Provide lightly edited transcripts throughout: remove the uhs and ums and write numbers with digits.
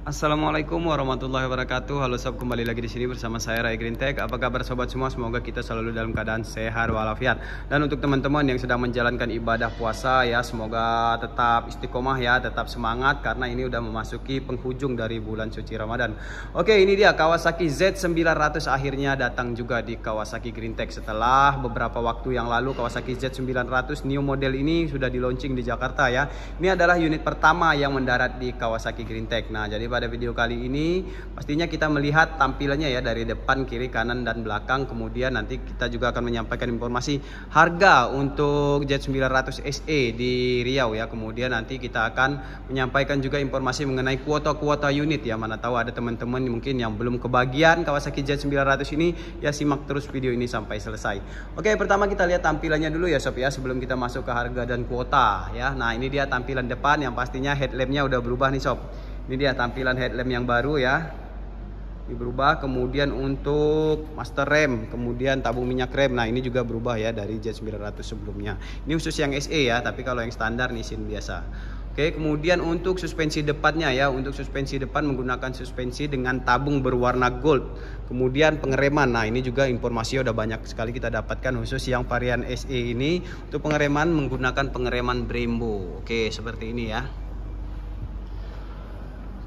Assalamualaikum warahmatullahi wabarakatuh. Halo sob, kembali lagi di sini bersama saya Ray Green Tech. Apa kabar sobat semua? Semoga kita selalu dalam keadaan sehat walafiat. Dan untuk teman-teman yang sedang menjalankan ibadah puasa ya, semoga tetap istiqomah ya, tetap semangat karena ini udah memasuki penghujung dari bulan suci Ramadan. Oke, ini dia Kawasaki Z900 akhirnya datang juga di Kawasaki Green Tech. Setelah beberapa waktu yang lalu Kawasaki Z900 new model ini sudah di launching di Jakarta ya. Ini adalah unit pertama yang mendarat di Kawasaki Green Tech. Nah, jadi pada video kali ini pastinya kita melihat tampilannya ya dari depan, kiri, kanan, dan belakang. Kemudian nanti kita juga akan menyampaikan informasi harga untuk Z900 SE di Riau ya. Kemudian nanti kita akan menyampaikan juga informasi mengenai kuota-kuota unit ya. Mana tahu ada teman-teman mungkin yang belum kebagian Kawasaki Z900 ini ya, simak terus video ini sampai selesai. Oke, pertama kita lihat tampilannya dulu ya sob ya, sebelum kita masuk ke harga dan kuota ya. Nah, ini dia tampilan depan yang pastinya headlampnya udah berubah nih sob. Ini dia tampilan headlamp yang baru ya, ini berubah. Kemudian untuk master rem, kemudian tabung minyak rem, nah ini juga berubah ya dari Z900 sebelumnya. Ini khusus yang SE ya, tapi kalau yang standar nih SIN biasa. Oke, kemudian untuk suspensi depannya ya, untuk suspensi depan menggunakan suspensi dengan tabung berwarna gold. Kemudian pengereman, nah ini juga informasinya udah banyak sekali kita dapatkan khusus yang varian SE ini. Untuk pengereman menggunakan pengereman Brembo. Oke, seperti ini ya.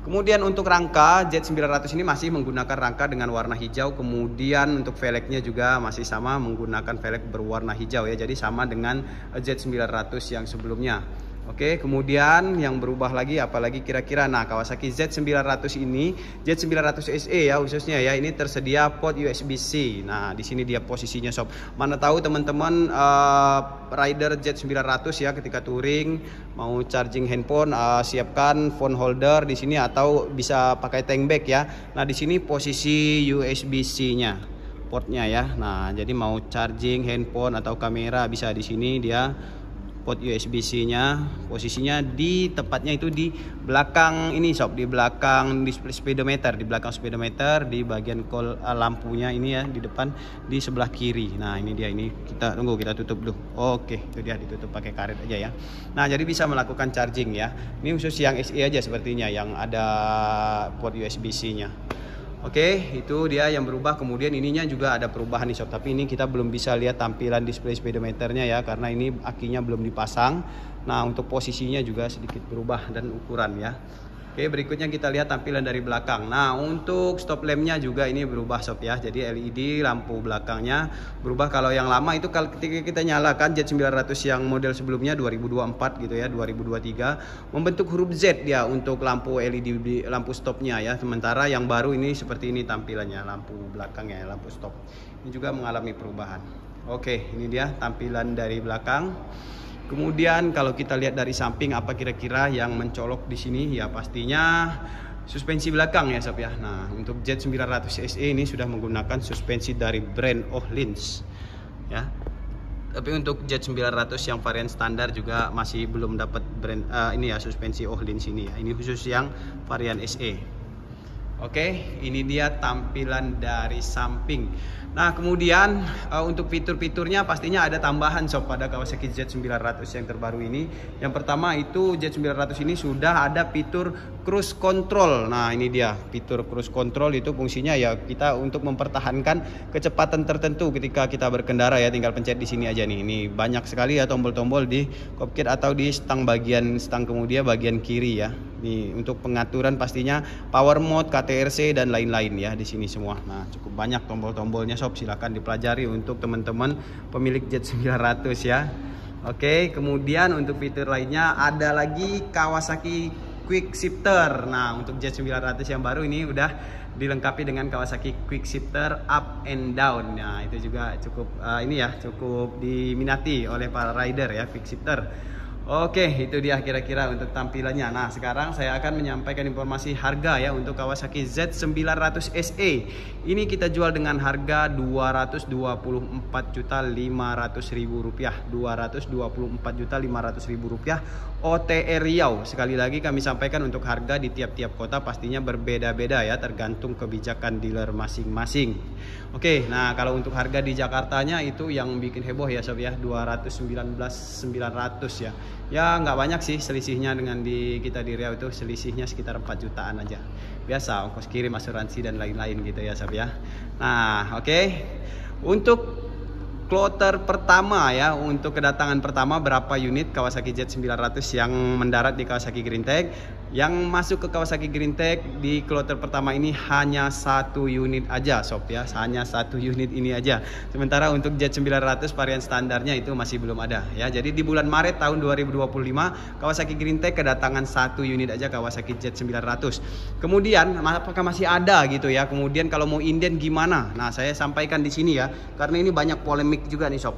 Kemudian untuk rangka Z900 ini masih menggunakan rangka dengan warna hijau. Kemudian untuk velgnya juga masih sama menggunakan velg berwarna hijau ya. Jadi sama dengan Z900 yang sebelumnya. Oke, kemudian yang berubah lagi apalagi kira-kira. Nah, Kawasaki Z900 ini, Z900 SE ya khususnya ya, ini tersedia port USB-C. Nah, di sini dia posisinya sob. Mana tahu teman-teman rider Z900 ya, ketika touring mau charging handphone, siapkan phone holder di sini atau bisa pakai tank bag ya. Nah, di sini posisi USB-C-nya, portnya ya. Nah, jadi mau charging handphone atau kamera bisa di sini dia. Port USB-C-nya posisinya di tepatnya itu di belakang ini sob, di belakang display speedometer, di belakang speedometer di bagian lampunya ini ya, di depan di sebelah kiri. Nah, ini dia, ini kita tunggu, kita tutup dulu. Oke, itu dia ditutup pakai karet aja ya. Nah, jadi bisa melakukan charging ya. Ini khusus yang SE aja sepertinya yang ada port USB-C-nya. Oke, itu dia yang berubah. Kemudian ininya juga ada perubahan nih sob, tapi ini kita belum bisa lihat tampilan display speedometernya ya, karena ini akinya belum dipasang. Nah, untuk posisinya juga sedikit berubah dan ukuran ya. Oke, berikutnya kita lihat tampilan dari belakang. Nah, untuk stop lampnya juga ini berubah sob ya. Jadi LED lampu belakangnya berubah. Kalau yang lama itu kalau ketika kita nyalakan Z900 yang model sebelumnya 2024 gitu ya, 2023 membentuk huruf Z ya untuk lampu LED lampu stopnya ya. Sementara yang baru ini seperti ini tampilannya, lampu belakangnya, lampu stop. Ini juga mengalami perubahan. Oke, ini dia tampilan dari belakang. Kemudian kalau kita lihat dari samping apa kira-kira yang mencolok di sini ya, pastinya suspensi belakang ya sob ya. Nah, untuk Z900 SE ini sudah menggunakan suspensi dari brand Öhlins ya. Tapi untuk Z900 yang varian standar juga masih belum dapat brand ini ya, suspensi Öhlins ini ya. Ini khusus yang varian SE. Oke, ini dia tampilan dari samping. Nah, kemudian untuk fitur-fiturnya pastinya ada tambahan sob pada Kawasaki Z900 yang terbaru ini. Yang pertama itu Z900 ini sudah ada fitur cruise control. Nah, ini dia fitur cruise control, itu fungsinya ya kita untuk mempertahankan kecepatan tertentu ketika kita berkendara ya. Tinggal pencet di sini aja nih. Ini banyak sekali ya tombol-tombol di cockpit atau di stang kemudian bagian kiri ya. Nih untuk pengaturan pastinya power mode, KTRC dan lain-lain ya di sini semua. Nah, cukup banyak tombol-tombolnya sob, silakan dipelajari untuk teman-teman pemilik Z900 ya. Oke, kemudian untuk fitur lainnya ada lagi Kawasaki Quick Shifter. Nah, untuk Z900 yang baru ini udah dilengkapi dengan Kawasaki Quick Shifter up and down. Nah, itu juga cukup ini ya, cukup diminati oleh para rider ya, Quick Shifter. Oke, itu dia kira-kira untuk tampilannya. Nah, sekarang saya akan menyampaikan informasi harga ya untuk Kawasaki Z900 SE. Ini kita jual dengan harga Rp224.500.000. Rp224.500.000 OTR Riau. Sekali lagi kami sampaikan untuk harga di tiap-tiap kota pastinya berbeda-beda ya, tergantung kebijakan dealer masing-masing. Oke, nah kalau untuk harga di Jakartanya itu yang bikin heboh ya sob ya, 219.900 ya. Ya nggak banyak sih selisihnya dengan kita di Riau itu, selisihnya sekitar 4 jutaan aja. Biasa ongkos kirim, asuransi dan lain-lain gitu ya sob ya. Nah oke. Untuk kloter pertama ya, untuk kedatangan pertama berapa unit Kawasaki Z900 yang mendarat di Kawasaki Green Tech. Yang masuk ke Kawasaki Green Tech di kloter pertama ini hanya 1 unit aja sob ya, hanya 1 unit ini aja. Sementara untuk Z900 varian standarnya itu masih belum ada ya. Jadi di bulan Maret tahun 2025 Kawasaki Green Tech kedatangan 1 unit aja Kawasaki Z900. Kemudian apakah masih ada gitu ya? Kemudian kalau mau inden gimana? Nah, saya sampaikan di sini ya, karena ini banyak polemik juga nih sob.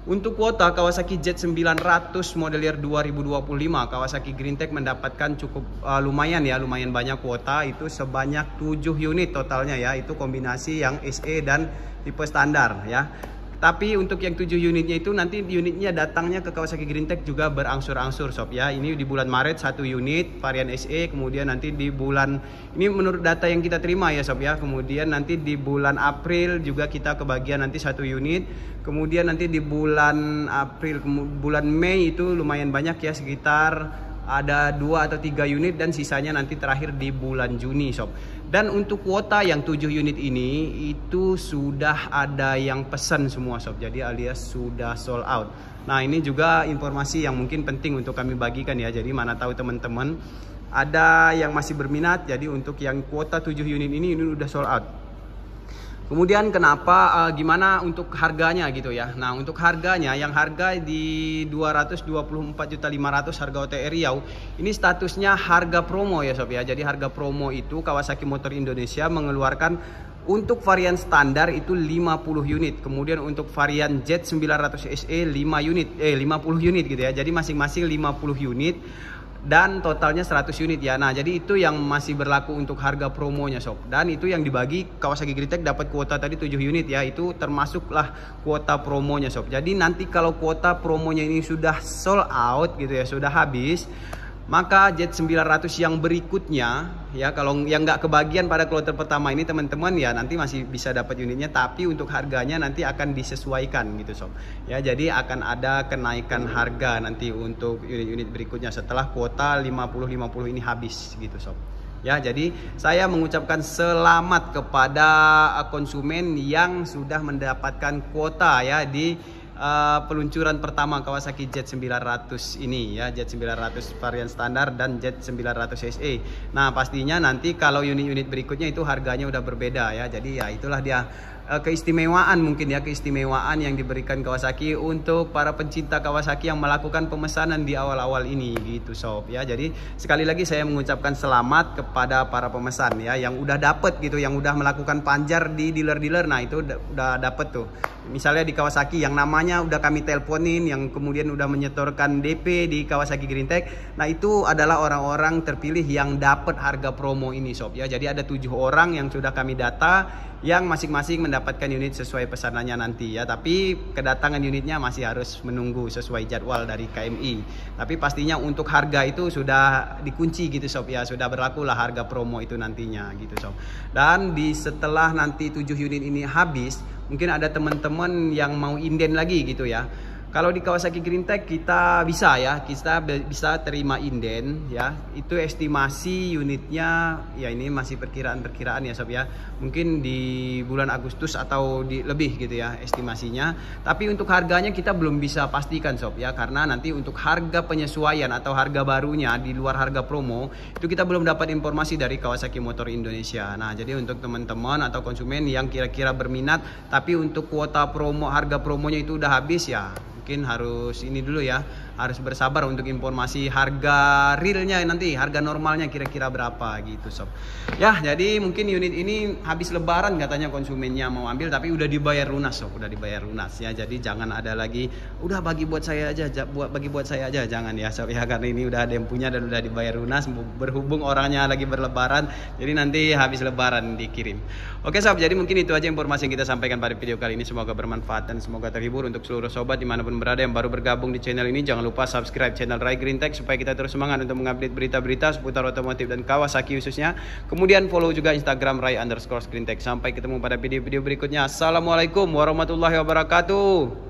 Untuk kuota Kawasaki Z900 model year 2025 Kawasaki Green Tech mendapatkan cukup lumayan banyak kuota, itu sebanyak 7 unit totalnya ya. Itu kombinasi yang SE dan tipe standar ya. Tapi untuk yang 7 unitnya itu nanti unitnya datangnya ke Kawasaki Green Tech juga berangsur-angsur sob ya. Ini di bulan Maret 1 unit varian SE, kemudian nanti di bulan ini menurut data yang kita terima ya sob ya. Kemudian nanti di bulan April juga kita kebagian nanti 1 unit. Kemudian nanti di bulan April, bulan Mei itu lumayan banyak ya, sekitar ada 2 atau 3 unit, dan sisanya nanti terakhir di bulan Juni sob. Dan untuk kuota yang 7 unit ini itu sudah ada yang pesan semua sob, jadi alias sudah sold out. Nah ini juga informasi yang mungkin penting untuk kami bagikan ya, jadi mana tahu teman-teman ada yang masih berminat. Jadi untuk yang kuota 7 unit ini udah sold out. Kemudian kenapa, gimana untuk harganya gitu ya. Nah untuk harganya, yang harga di 224.500.000 harga OTR Riau ini statusnya harga promo ya sob ya. Jadi harga promo itu Kawasaki Motor Indonesia mengeluarkan untuk varian standar itu 50 unit. Kemudian untuk varian Z900 SE 50 unit gitu ya. Jadi masing-masing 50 unit. Dan totalnya 100 unit ya. Nah jadi itu yang masih berlaku untuk harga promonya sob. Dan itu yang dibagi Kawasaki Green Tech dapat kuota tadi 7 unit ya. Itu termasuklah kuota promonya sob. Jadi nanti kalau kuota promonya ini sudah sold out gitu ya, sudah habis, maka Z900 yang berikutnya ya, kalau yang nggak kebagian pada kloter pertama ini teman-teman ya, nanti masih bisa dapat unitnya, tapi untuk harganya nanti akan disesuaikan gitu sob ya. Jadi akan ada kenaikan harga nanti untuk unit-unit berikutnya setelah kuota 50-50 ini habis gitu sob ya. Jadi saya mengucapkan selamat kepada konsumen yang sudah mendapatkan kuota ya di peluncuran pertama Kawasaki Z900 ini ya, Z900 varian standar dan Z900 SE. Nah pastinya nanti kalau unit-unit berikutnya itu harganya udah berbeda ya. Jadi ya itulah dia keistimewaan mungkin ya, keistimewaan yang diberikan Kawasaki untuk para pencinta Kawasaki yang melakukan pemesanan di awal-awal ini gitu sob ya. Jadi sekali lagi saya mengucapkan selamat kepada para pemesan ya yang udah dapet gitu, yang udah melakukan panjar di dealer-dealer. Nah itu udah dapet tuh, misalnya di Kawasaki yang namanya udah kami teleponin, yang kemudian udah menyetorkan DP di Kawasaki Green Tech. Nah itu adalah orang-orang terpilih yang dapat harga promo ini sob ya. Jadi ada 7 orang yang sudah kami data yang masing-masing mendapatkan unit sesuai pesanannya nanti ya. Tapi kedatangan unitnya masih harus menunggu sesuai jadwal dari KMI. Tapi pastinya untuk harga itu sudah dikunci gitu sob ya, sudah berlakulah harga promo itu nantinya gitu sob. Dan setelah nanti 7 unit ini habis, mungkin ada teman-teman yang mau inden lagi gitu ya. Kalau di Kawasaki Green Tech kita bisa ya, kita bisa terima inden ya. Itu estimasi unitnya ya, ini masih perkiraan-perkiraan ya sob ya. Mungkin di bulan Agustus atau lebih gitu ya estimasinya. Tapi untuk harganya kita belum bisa pastikan sob ya, karena nanti untuk harga penyesuaian atau harga barunya di luar harga promo itu kita belum dapat informasi dari Kawasaki Motor Indonesia. Nah jadi untuk teman-teman atau konsumen yang kira-kira berminat tapi untuk kuota promo, harga promonya itu udah habis ya, mungkin harus ini dulu ya, harus bersabar untuk informasi harga realnya nanti, harga normalnya kira-kira berapa gitu sob ya. Jadi mungkin unit ini habis lebaran katanya konsumennya mau ambil, tapi udah dibayar lunas sob, udah dibayar lunas ya. Jadi jangan ada lagi udah bagi buat saya aja, bagi buat saya aja, jangan ya sob ya, karena ini udah ada yang punya dan udah dibayar lunas, berhubung orangnya lagi berlebaran, jadi nanti habis lebaran dikirim. Oke sob, jadi mungkin itu aja informasi yang kita sampaikan pada video kali ini. Semoga bermanfaat dan semoga terhibur untuk seluruh sobat dimanapun berada yang baru bergabung di channel ini. Jangan lupa subscribe channel Rai Green Tech supaya kita terus semangat untuk mengupdate berita-berita seputar otomotif dan Kawasaki khususnya. Kemudian follow juga Instagram Rai_Green Tech. Sampai ketemu pada video-video berikutnya. Assalamualaikum warahmatullahi wabarakatuh.